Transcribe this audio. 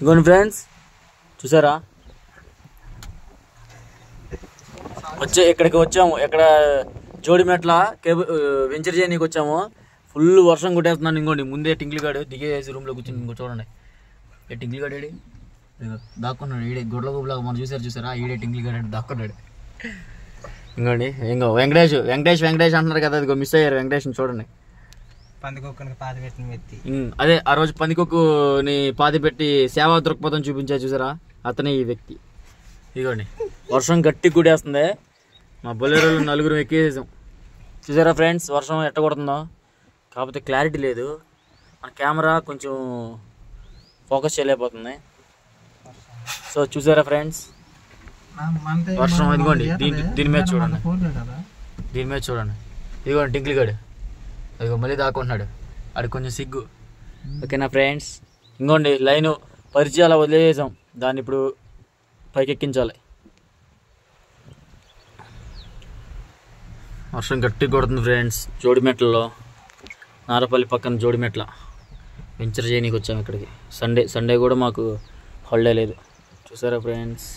ఇగోండి ఫ్రెండ్స్, చూసారా ఇక్కడికి వచ్చాము. ఇక్కడ జోడిమెట్ల కేబుల్ వెంచర్ చేయడానికి వచ్చాము. ఫుల్ వర్షం కొట్టేస్తున్నాను. ఇంకోండి ముందే టింక్లీగాడు దిగేసి రూమ్లో కూర్చొని ఇంకో చూడండి. ఏ టింక్లీగాడు ఏడి దాక్కున్నాడు. ఈడే గొడ్ల గుబలాగా మనం చూసారా ఈడే టింక్లీగాడు దాక్కున్నాడు. ఇంకోండి వెంకటేష్ అంటున్నారు కదా, అది మిస్ అయ్యారు. వెంకటేష్ని చూడండి. అదే ఆ రోజు పందికొక్కుని పాతి పెట్టి సేవా దృక్పథం చూపించా చూసారా, అతనే ఈ వ్యక్తి. ఇదిగోండి వర్షం గట్టి గుడేస్తుంది. మా బొలేరోలో 4 ఎక్కేసాం. చూసారా ఫ్రెండ్స్ వర్షం ఎట్ట కొడుతుందో. కాకపోతే క్లారిటీ లేదు, మన కెమెరా కొంచెం ఫోకస్ చేయలేకపోతుంది. సో చూసారా ఫ్రెండ్స్ వర్షం. ఇదిగోండి దీని మీద చూడండి, ఇదిగోండి టింక్లీగాడు అదిగో మళ్ళీ దాక్కుంటున్నాడు. అది కొంచెం సిగ్గు. ఓకేనా ఫ్రెండ్స్, ఇంకోండి లైను పరిచి అలా వదిలేసాం. దాన్ని ఇప్పుడు పైకెక్కించాలి. వర్షం గట్టి కొడుతుంది ఫ్రెండ్స్. జోడిమెట్లలో నారపల్లి పక్కన జోడిమెట్ల వెంచర్ చేయనీకి వచ్చాము ఇక్కడికి. సండే కూడా మాకు హాలిడే లేదు. చూసారా ఫ్రెండ్స్.